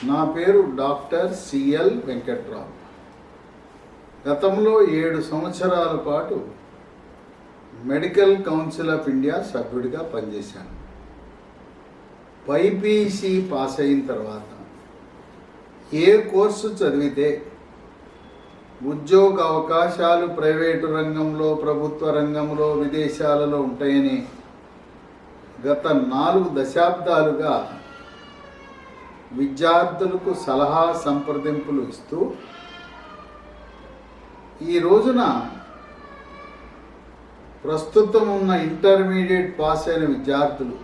నా పేరు doctor CL Venkatrao. గతంలో 7 సంవత్సరాల పాటు మెడికల్ కౌన్సిల్ ఆఫ్ ఇండియా సభ్యుడిగా పనిచేశాను. బైపీసీ పాస్ అయిన తర్వాత ఏ కోర్సు చదివితే ఉద్యోగ అవకాశాలు ప్రైవేటు రంగంలో, ప్రభుత్వ రంగంలో, విదేశాలలో ఉంటాయని గత 4 దశాబ్దాలుగా విద్యార్థులకు సలహా సంప్రదింపులు ఇస్తూ ఈ రోజున ప్రస్తుతం ఉన్న ఇంటర్మీడియట్ పాస్ అయిన విద్యార్థులు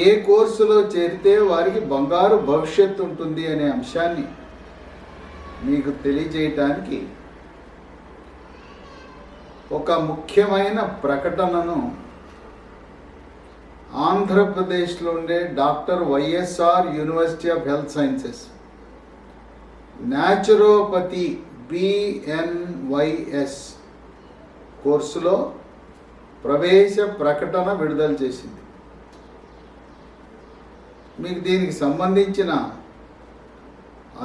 ఏ కోర్సులో చేరితే వారికి బంగారు భవిష్యత్తు ఉంటుంది అనే అంశాన్ని మీకు తెలియజేయటానికి ఒక ముఖ్యమైన ప్రకటనను ఆంధ్రప్రదేశ్లో ఉండే doctor YSR university of health sciences naturopathy BNYS కోర్సులో ప్రవేశ ప్రకటన విడుదల చేసింది. మీకు దీనికి సంబంధించిన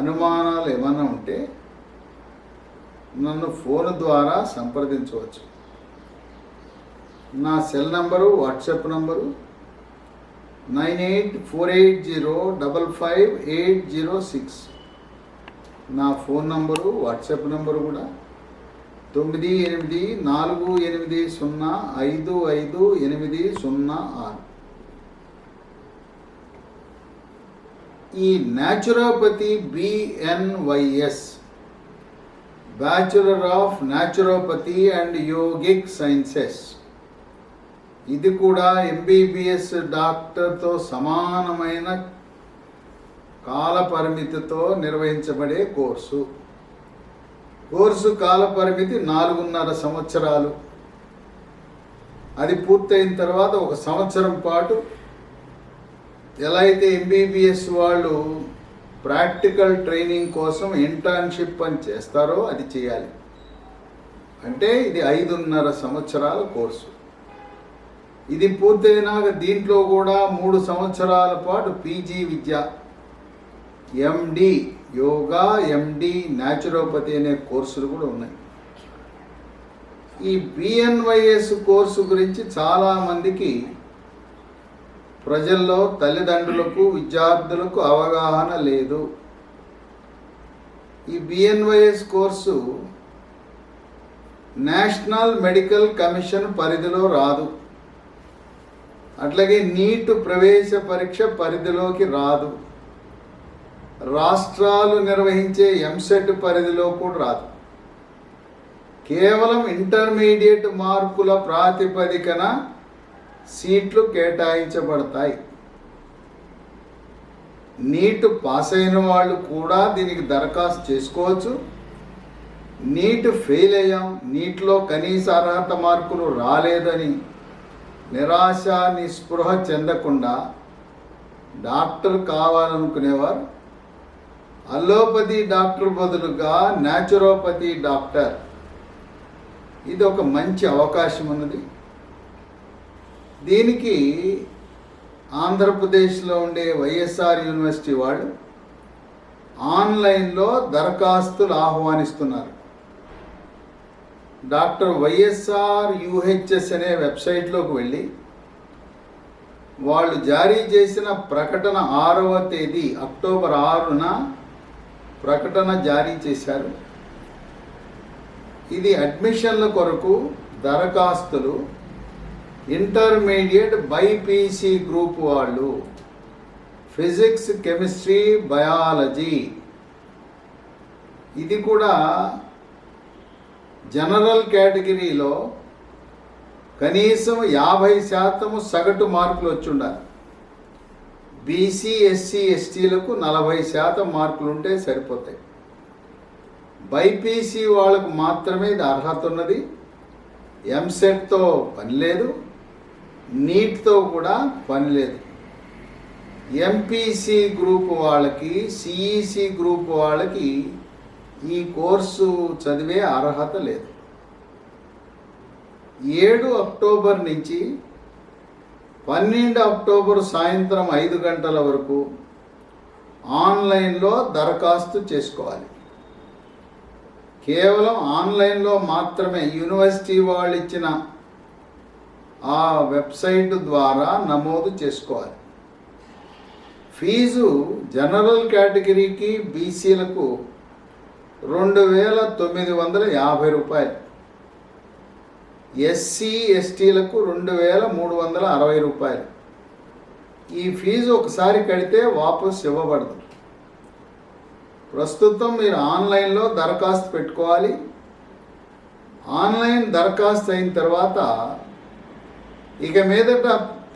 అనుమానాలు ఏమైనా ఉంటే నన్ను ఫోన్ ద్వారా సంప్రదించవచ్చు. నా సెల్ నంబరు, వాట్సాప్ నంబరు 9848055806. నా ఫోన్ నంబరు, వాట్సాప్ నంబరు కూడా 9848055806. ఈ naturopathy BNYS bachelor of naturopathy and yogic sciences, ఇది కూడా MBBS డాక్టర్తో సమానమైన కాల పరిమితితో నిర్వహించబడే కోర్సు. కోర్సు కాల పరిమితి 4.5 సంవత్సరాలు. అది పూర్తయిన తర్వాత 1 సంవత్సరం పాటు ఎలా అయితే MBBS వాళ్ళు ప్రాక్టికల్ ట్రైనింగ్ కోసం ఇంటర్న్షిప్ అని చేస్తారో అది చేయాలి. అంటే ఇది 5.5 సంవత్సరాల కోర్సు. ఇది పూర్తయినాక దీంట్లో కూడా 3 సంవత్సరాల పాటు PG విద్య, MD యోగా, MD న్యాచురోపతి అనే కోర్సులు కూడా ఉన్నాయి. ఈ BNYS కోర్సు గురించి చాలామందికి ప్రజల్లో, తల్లిదండ్రులకు, విద్యార్థులకు అవగాహన లేదు. ఈ BNYS course national medical commission పరిధిలో రాదు. అట్లాగే నీట్ ప్రవేశ పరీక్ష పరిధిలోకి రాదు. రాష్ట్రాలు నిర్వహించే MSET పరిధిలో కూడా రాదు. కేవలం ఇంటర్మీడియట్ మార్కుల ప్రాతిపదికన సీట్లు కేటాయించబడతాయి. నీట్ పాస్ అయిన వాళ్ళు కూడా దీనికి దరఖాస్తు చేసుకోవచ్చు. నీట్ ఫెయిల్ అయ్యాం, నీట్లో కనీస అర్హత మార్కులు రాలేదని నిరాశ, నిస్పృహ చెందకుండా డాక్టర్ కావాలనుకునేవారు అలోపతి డాక్టర్ బదులుగా న్యాచురోపతి డాక్టర్, ఇది ఒక మంచి అవకాశం ఉన్నది. దీనికి ఆంధ్రప్రదేశ్లో ఉండే వైఎస్ఆర్ యూనివర్సిటీ వాళ్ళు ఆన్లైన్లో దరఖాస్తులు ఆహ్వానిస్తున్నారు. డాక్టర్ వైఎస్ఆర్ UHS అనే వెబ్సైట్లోకి వెళ్ళి వాళ్ళు జారీ చేసిన ప్రకటన 6వ తేదీ అక్టోబర్ 6న ప్రకటన జారీ చేశారు. ఇది అడ్మిషన్ల కొరకు దరఖాస్తులు ఇంటర్మీడియట్ బైపీసీ గ్రూప్ వాళ్ళు, ఫిజిక్స్, కెమిస్ట్రీ, బయాలజీ, ఇది కూడా జనరల్ కేటగిరీలో కనీసం 50% సగటు మార్కులు వచ్చి ఉండాలి. BC, SC, STలకు 40% మార్కులు ఉంటే సరిపోతాయి. బైపీసీ వాళ్ళకు మాత్రమే ఇది అర్హత ఉన్నది. MSETతో పని లేదు, నీట్తో కూడా పని లేదు. MPC గ్రూప్ వాళ్ళకి, CEC గ్రూప్ వాళ్ళకి ఈ కోర్సు చదివే అర్హత లేదు. 7 అక్టోబర్ నుంచి 12 అక్టోబర్ సాయంత్రం 5 గంటల వరకు ఆన్లైన్లో దరఖాస్తు చేసుకోవాలి. కేవలం ఆన్లైన్లో మాత్రమే యూనివర్సిటీ వాళ్ళు ఇచ్చిన ఆ వెబ్సైట్ ద్వారా నమోదు చేసుకోవాలి. ఫీజు జనరల్ కేటగిరీకి బీసీలకు 2,950 రూపాయలు, ఎస్సీ ఎస్టీలకు 2,360 రూపాయలు. ఈ ఫీజు ఒకసారి కడితే వాపస్ ఇవ్వబడదు. ప్రస్తుతం మీరు ఆన్లైన్లో దరఖాస్తు పెట్టుకోవాలి. ఆన్లైన్ దరఖాస్తు అయిన తర్వాత ఇక మీదట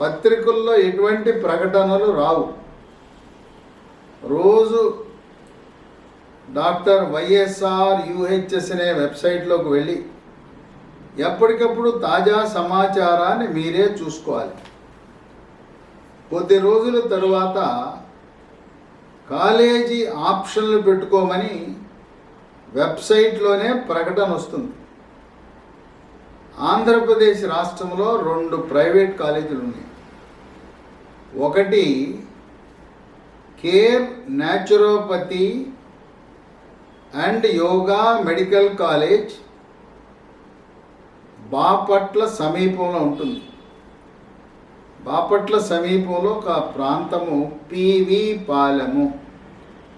పత్రికల్లో ఎటువంటి ప్రకటనలు రావు. రోజు డాక్టర్ వైఎస్ఆర్ యూహెచ్ఎస్ అనే వెబ్సైట్లోకి వెళ్ళి ఎప్పటికప్పుడు తాజా సమాచారాన్ని మీరే చూసుకోవాలి. కొద్ది రోజుల తరువాత కాలేజీ ఆప్షన్లు పెట్టుకోమని వెబ్సైట్లోనే ప్రకటన వస్తుంది. ఆంధ్రప్రదేశ్ రాష్ట్రంలో 2 ప్రైవేట్ కాలేజీలు ఉన్నాయి. ఒకటి care naturopathy and yoga medical college Bapatla సమీపంలో ఉంటుంది. బాపట్ల సమీపంలో ఒక ప్రాంతము పివి పాలెము,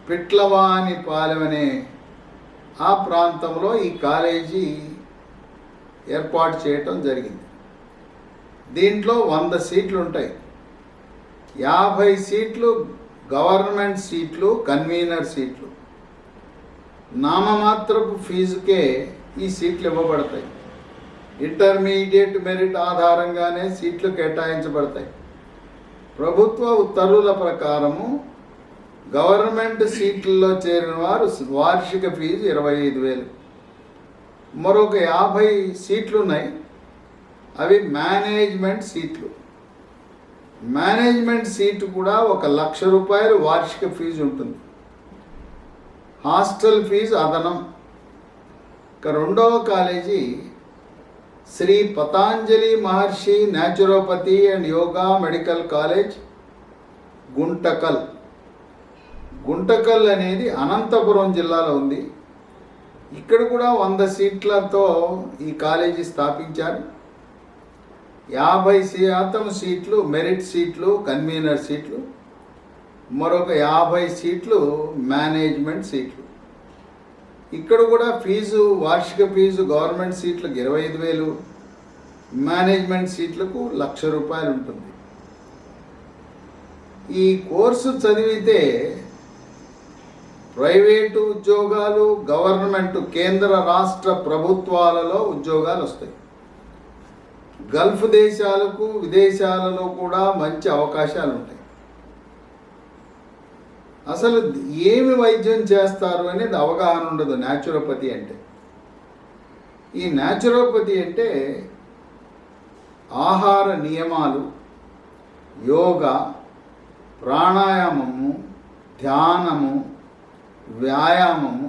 పిట్లవాని పాలెం అనే ఆ ప్రాంతంలో ఈ కాలేజీ ఏర్పాటు చేయటం జరిగింది. దీంట్లో 100 సీట్లు ఉంటాయి. 50 సీట్లు గవర్నమెంట్ సీట్లు, కన్వీనర్ సీట్లు. నామమాత్రపు ఫీజుకే ఈ సీట్లు ఇవ్వబడతాయి. ఇంటర్మీడియట్ మెరిట్ ఆధారంగానే సీట్లు కేటాయించబడతాయి. ప్రభుత్వ ఉత్తర్వుల ప్రకారము గవర్నమెంట్ సీట్లలో చేరిన వారు వార్షిక ఫీజు 25,000. మరొక 50 సీట్లు ఉన్నాయి. అవి మేనేజ్మెంట్ సీట్లు. మేనేజ్మెంట్ సీటు కూడా 1,00,000 రూపాయలు వార్షిక ఫీజు ఉంటుంది. హాస్టల్ ఫీజు అదనం. ఇక రెండవ కాలేజీ Sri Patanjali Maharshi naturopathy and yoga medical college Guntakal. Guntakal అనేది అనంతపురం జిల్లాలో ఉంది. ఇక్కడ కూడా 100 సీట్లతో ఈ కాలేజీ స్థాపించారు. 50% సీట్లు మెరిట్ సీట్లు, కన్వీనర్ సీట్లు. మరొక 50 సీట్లు మేనేజ్మెంట్ సీట్లు. ఇక్కడ కూడా ఫీజు వార్షిక ఫీజు గవర్నమెంట్ సీట్లకు 25,000, మేనేజ్మెంట్ సీట్లకు 1,00,000 రూపాయలు ఉంటుంది. ఈ కోర్సు చదివితే ప్రైవేటు ఉద్యోగాలు, గవర్నమెంట్ కేంద్ర రాష్ట్ర ప్రభుత్వాలలో ఉద్యోగాలు వస్తాయి. గల్ఫ్ దేశాలకు, విదేశాలలో కూడా మంచి అవకాశాలు ఉంటాయి. అసలు ఏమి వైద్యం చేస్తారు అనేది అవగాహన ఉండదు న్యాచురోపతి అంటే. ఈ న్యాచురోపతి అంటే ఆహార నియమాలు, యోగా, ప్రాణాయామము, ధ్యానము, వ్యాయామము,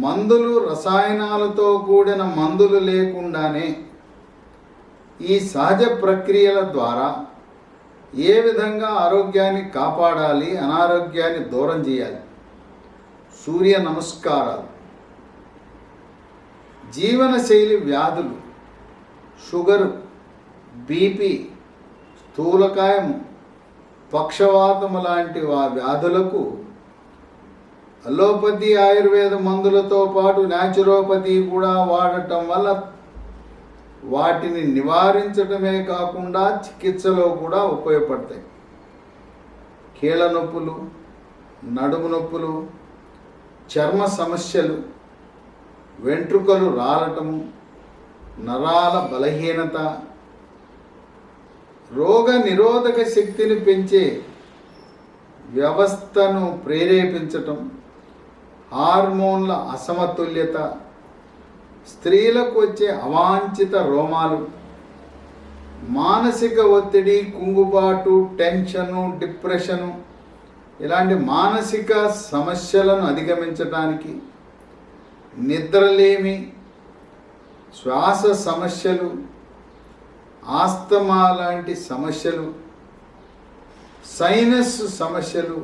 మందులు, రసాయనాలతో కూడిన మందులు లేకుండానే ఈ సహజ ప్రక్రియల ద్వారా ఏ విధంగా ఆరోగ్యాన్ని కాపాడాలి, అనారోగ్యాన్ని దూరం చేయాలి. సూర్య నమస్కారాలు, జీవనశైలి వ్యాధులు, షుగరు, బీపీ, స్థూలకాయము, పక్షవాతము లాంటి వ్యాధులకు అలోపతి ఆయుర్వేద మందులతో పాటు న్యాచురోపతి కూడా వాడటం వల్ల వాటిని నివారించడమే కాకుండా చికిత్సలో కూడా ఉపయోగపడతాయి. కీళ్ళ నొప్పులు, నడుము నొప్పులు, చర్మ సమస్యలు, వెంట్రుకలు రాలటము, నరాల బలహీనత, రోగ నిరోధక శక్తిని పెంచే వ్యవస్థను ప్రేరేపించటం, హార్మోన్ల అసమతుల్యత, స్త్రీలకు వచ్చే అవాంఛిత రోమాలు, మానసిక ఒత్తిడి, కుంగుబాటు, టెన్షను, డిప్రెషను ఇలాంటి మానసిక సమస్యలను అధిగమించడానికి, నిద్రలేమి, శ్వాస సమస్యలు, ఆస్తమా లాంటి సమస్యలు, సైనస్ సమస్యలు,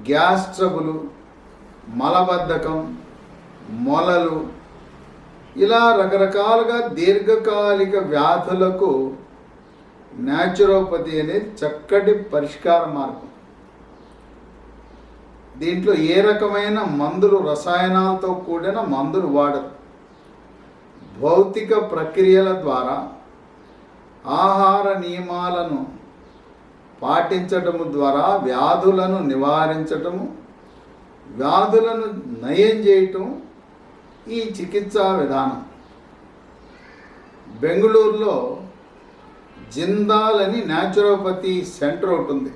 గ్యాస్ ట్రబులు, మలబద్ధకం, మొలలు, ఇలా రకరకాలుగా దీర్ఘకాలిక వ్యాధులకు న్యాచురోపతి అనేది చక్కటి పరిష్కార మార్గం. దీంట్లో ఏ రకమైన మందులు, రసాయనాలతో కూడిన మందులు వాడరు. భౌతిక ప్రక్రియల ద్వారా, ఆహార నియమాలను పాటించటము ద్వారా వ్యాధులను నివారించటము, వ్యాధులను నయం చేయటం ఈ చికిత్సా విధానం. బెంగళూరులో జిందాల్ అని న్యాచురోపతి సెంటర్ ఒకటి ఉంది.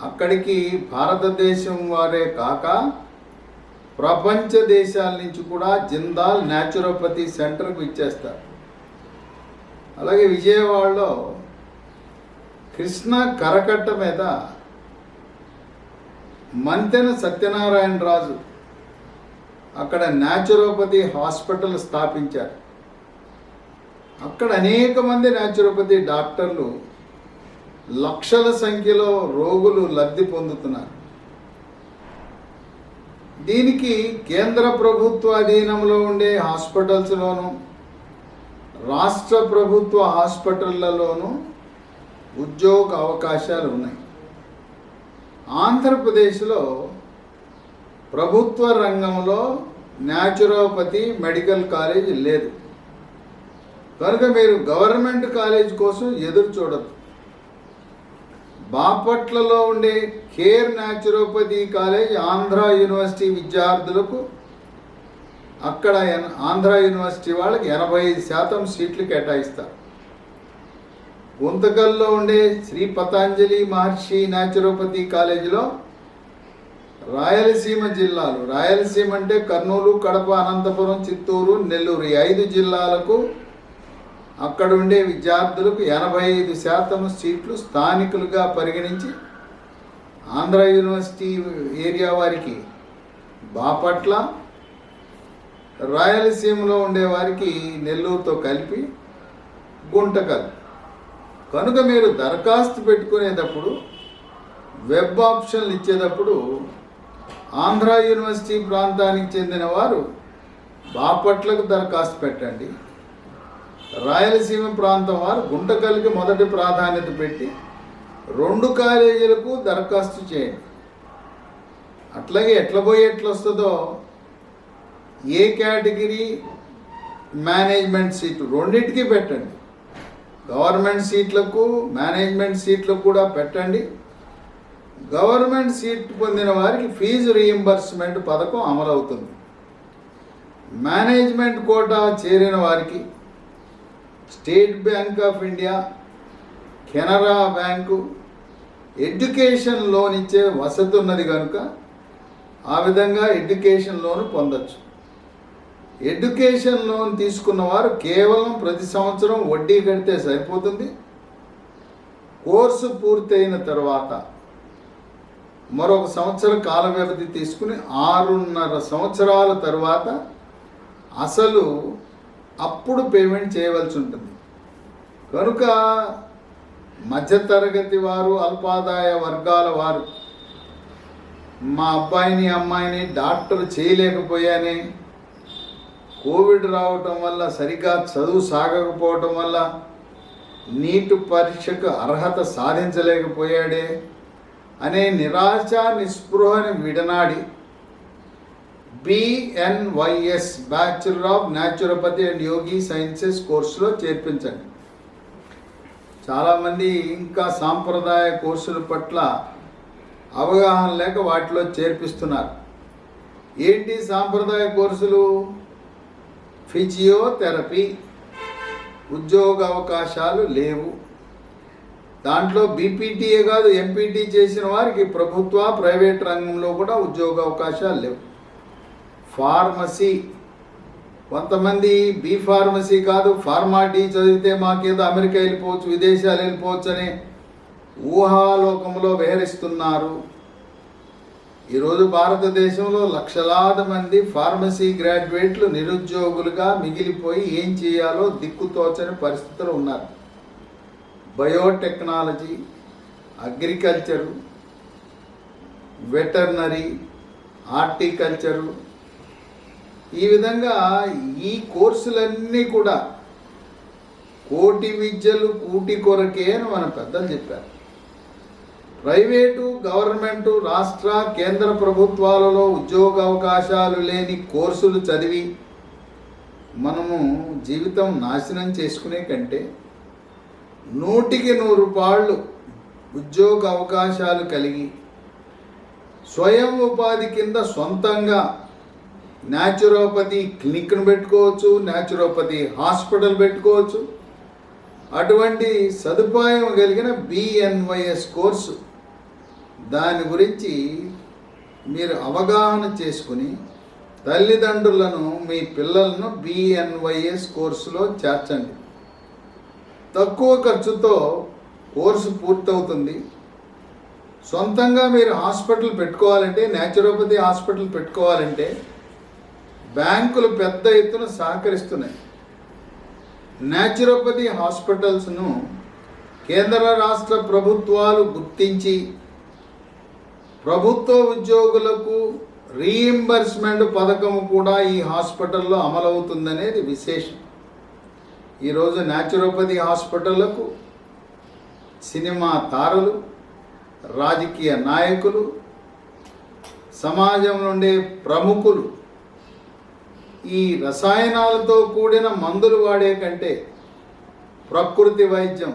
అక్కడికి భారతదేశం వారే కాక ప్రపంచ దేశాల నుంచి కూడా జిందాల్ న్యాచురోపతి సెంటర్కు ఇచ్చేస్తారు. అలాగే విజయవాడలో కృష్ణ కరకట్ట మీద మంతెన సత్యనారాయణరాజు అక్కడ న్యాచురోపతి హాస్పిటల్ స్థాపించారు. అక్కడ అనేక మంది న్యాచురోపతి డాక్టర్లు, లక్షల సంఖ్యలో రోగులు లబ్ధి పొందుతున్నారు. దీనికి కేంద్ర ప్రభుత్వ అధీనంలో ఉండే హాస్పిటల్స్లోనూ, రాష్ట్ర ప్రభుత్వ హాస్పిటళ్లలోనూ ఉద్యోగ అవకాశాలు ఉన్నాయి. ఆంధ్రప్రదేశ్లో ప్రభుత్వ రంగంలో న్యాచురోపతి మెడికల్ కాలేజ్ లేదు. కనుక మీరు గవర్నమెంట్ కాలేజ్ కోసం ఎదురు చూడద్దు. బాపట్లలో ఉండే care naturopathy college Andhra university విద్యార్థులకు, అక్కడ ఆంధ్ర యూనివర్సిటీ వాళ్ళకి 85% సీట్లు కేటాయిస్తారు. గుంతకల్లో ఉండే శ్రీ పతాంజలి మహర్షి న్యాచురోపతి కాలేజీలో రాయలసీమ జిల్లాలు, రాయలసీమ అంటే కర్నూలు, కడప, అనంతపురం, చిత్తూరు, నెల్లూరు, ఈ 5 జిల్లాలకు అక్కడ ఉండే విద్యార్థులకు 85% సీట్లు స్థానికులుగా పరిగణించి ఆంధ్ర యూనివర్సిటీ ఏరియా వారికి బాపట్ల, రాయలసీమలో ఉండేవారికి నెల్లూరుతో కలిపి గుంటకల్. కనుక మీరు దరఖాస్తు పెట్టుకునేటప్పుడు, వెబ్ ఆప్షన్లు ఇచ్చేటప్పుడు ఆంధ్ర యూనివర్సిటీ ప్రాంతానికి చెందిన వారు బాపట్లకు దరఖాస్తు పెట్టండి, రాయలసీమ ప్రాంతం వారు గుంటకల్కి మొదటి ప్రాధాన్యత పెట్టి 2 కాలేజీలకు దరఖాస్తు చేయండి. అట్లాగే ఎట్లొస్తుందో ఏ కేటగిరీ మేనేజ్మెంట్ సీటు రెండింటికి పెట్టండి. గవర్నమెంట్ సీట్లకు, మేనేజ్మెంట్ సీట్లకు కూడా పెట్టండి. గవర్నమెంట్ సీట్ పొందిన వారికి ఫీజు రీయింబర్స్మెంట్ పథకం అమలవుతుంది. మేనేజ్మెంట్ కోటా చేరిన వారికి state bank of India, Canara bank education loan ఇచ్చే వసతి ఉన్నది కనుక ఆ విధంగా ఎడ్యుకేషన్ లోన్ పొందొచ్చు. ఎడ్యుకేషన్ లోన్ తీసుకున్న వారు కేవలం ప్రతి సంవత్సరం వడ్డీ కడితే సరిపోతుంది. కోర్సు పూర్తయిన తర్వాత మరొక సంవత్సర కాల వ్యవధి తీసుకుని 6.5 సంవత్సరాల తర్వాత అసలు అప్పుడు పేమెంట్ చేయవలసి ఉంటుంది. కనుక మధ్యతరగతి వారు, అల్పాదాయ వర్గాల వారు మా అబ్బాయిని అమ్మాయిని డాక్టర్ చేయలేకపోయానే, కోవిడ్ రావటం వల్ల సరిగా చదువు సాగకపోవటం వల్ల నీట్ పరీక్షకు అర్హత సాధించలేకపోయాడే అనే నిరాశ నిస్పృహని విడనాడి BNYS bachelor of naturopathy and Yogi sciences కోర్సులో చేర్పించండి. చాలామంది ఇంకా సాంప్రదాయ కోర్సుల పట్ల అవగాహన లేక వాటిలో చేర్పిస్తున్నారు. ఏంటి సాంప్రదాయ కోర్సులు? ఫిజియోథెరపీ, ఉద్యోగ అవకాశాలు లేవు. దాంట్లో బీపీటీఏ కాదు, ఎంపీటీ చేసిన వారికి ప్రభుత్వ, ప్రైవేట్ రంగంలో కూడా ఉద్యోగ అవకాశాలు లేవు. ఫార్మసీ, కొంతమంది బీ ఫార్మసీ కాదు ఫార్మాటీ చదివితే మాకేదో అమెరికా వెళ్ళిపోవచ్చు, విదేశాలు వెళ్ళిపోవచ్చు అనే ఊహాలోకంలో విహరిస్తున్నారు. ఈరోజు భారతదేశంలో లక్షలాది మంది ఫార్మసీ గ్రాడ్యుయేట్లు నిరుద్యోగులుగా మిగిలిపోయి ఏం చేయాలో దిక్కుతోచని పరిస్థితులు ఉన్నారు. బయోటెక్నాలజీ, అగ్రికల్చరు, వెటర్నరీ, హార్టికల్చరు, ఈ విధంగా ఈ కోర్సులన్నీ కూడా కోటి విద్యలు కూటి కొరకే అని మన పెద్దలు చెప్పారు. ప్రైవేటు, గవర్నమెంటు, రాష్ట్ర, కేంద్ర ప్రభుత్వాలలో ఉద్యోగ అవకాశాలు లేని కోర్సులు చదివి మనము జీవితం నాశనం చేసుకునే కంటే 100కి 100 పాళ్ళు ఉద్యోగ అవకాశాలు కలిగి స్వయం ఉపాధి కింద సొంతంగా న్యాచురోపతి క్లినిక్ను పెట్టుకోవచ్చు, న్యాచురోపతి హాస్పిటల్ పెట్టుకోవచ్చు. అటువంటి సదుపాయం కలిగిన BNYS కోర్సు, దాని గురించి మీరు అవగాహన చేసుకుని తల్లిదండ్రులను, మీ పిల్లలను BNYS కోర్సులో చేర్చండి. తక్కువ ఖర్చుతో కోర్సు పూర్తవుతుంది. సొంతంగా మీరు హాస్పిటల్ పెట్టుకోవాలంటే, న్యాచురోపతి హాస్పిటల్ పెట్టుకోవాలంటే బ్యాంకులు పెద్ద ఎత్తున సహకరిస్తున్నాయి. న్యాచురోపతి హాస్పిటల్స్ను కేంద్ర రాష్ట్ర ప్రభుత్వాలు గుర్తించి ప్రభుత్వ ఉద్యోగులకు రీయింబర్స్మెంట్ పథకం కూడా ఈ హాస్పిటల్లో అమలవుతుందనేది విశేషం. ఈరోజు న్యాచురోపతి హాస్పిటళ్లకు సినిమా తారలు, రాజకీయ నాయకులు, సమాజం నుండే ప్రముఖులు ఈ రసాయనాలతో కూడిన మందులు వాడే కంటే ప్రకృతి వైద్యం,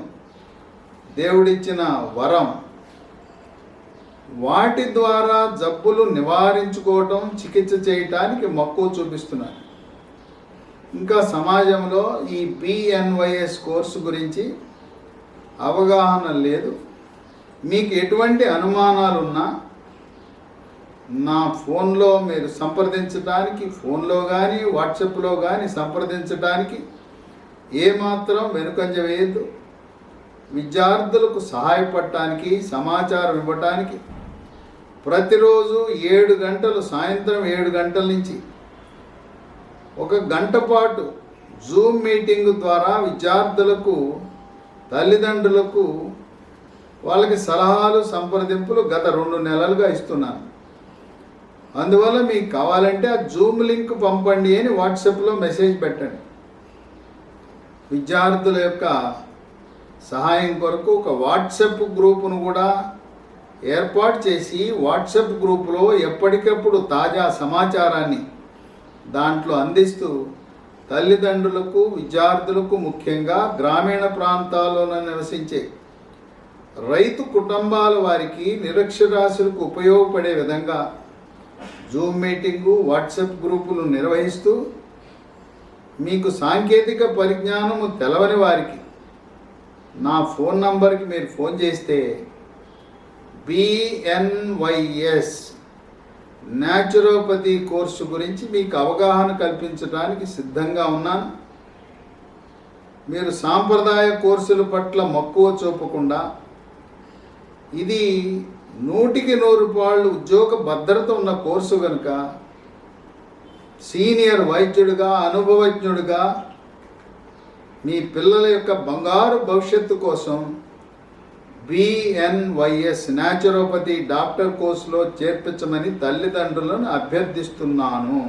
దేవుడిచ్చిన వరం, వాటి ద్వారా జబ్బులు నివారించుకోవటం, చికిత్స చేయటానికి మక్కువ చూపిస్తున్నారు. ఇంకా సమాజంలో ఈ BNYS కోర్సు గురించి అవగాహన లేదు. మీకు ఎటువంటి అనుమానాలున్నా నా ఫోన్లో మీరు సంప్రదించడానికి, ఫోన్లో కానీ వాట్సాప్లో కానీ సంప్రదించడానికి ఏమాత్రం వెనుకంజ వేయద్దు. విద్యార్థులకు సహాయపడటానికి, సమాచారం ఇవ్వటానికి ప్రతిరోజు 7 గంటలు, సాయంత్రం 7 గంటల నుంచి 1 గంట పాటు జూమ్ మీటింగ్ ద్వారా విద్యార్థులకు, తల్లిదండ్రులకు వాళ్ళకి సలహాలు, సంప్రదింపులు గత 2 నెలలుగా ఇస్తున్నాను. అందువల్ల మీకు కావాలంటే ఆ జూమ్ లింక్ పంపండి అని వాట్సాప్లో మెసేజ్ పెట్టండి. విద్యార్థుల యొక్క సహాయం కొరకు ఒక వాట్సాప్ గ్రూపును కూడా ఏర్పాటు చేసి, వాట్సాప్ గ్రూపులో ఎప్పటికప్పుడు తాజా సమాచారాన్ని దాంట్లో అందిస్తూ తల్లిదండ్రులకు, విద్యార్థులకు, ముఖ్యంగా గ్రామీణ ప్రాంతాల్లోనే నివసించే రైతు కుటుంబాల వారికి, నిరక్షరాస్యులకు ఉపయోగపడే విధంగా జూమ్ మీటింగు, వాట్సాప్ గ్రూపులు నిర్వహిస్తూ మీకు సాంకేతిక పరిజ్ఞానము తెలవని వారికి నా ఫోన్ నంబర్కి మీరు ఫోన్ చేస్తే BNYS న్యాచురోపతి కోర్సు గురించి మీకు అవగాహన కల్పించడానికి సిద్ధంగా ఉన్నాను. మీరు సాంప్రదాయ కోర్సుల పట్ల మక్కువ చూపకుండా, ఇది 100కి 100 పాళ్ళు ఉద్యోగ భద్రత ఉన్న కోర్సు కనుక సీనియర్ వైద్యుడిగా, అనుభవజ్ఞుడిగా మీ పిల్లల యొక్క బంగారు భవిష్యత్తు కోసం BNYS న్యాచురోపతి డాక్టర్ కోర్సులో చేర్పించమని తల్లిదండ్రులను అభ్యర్థిస్తున్నాను.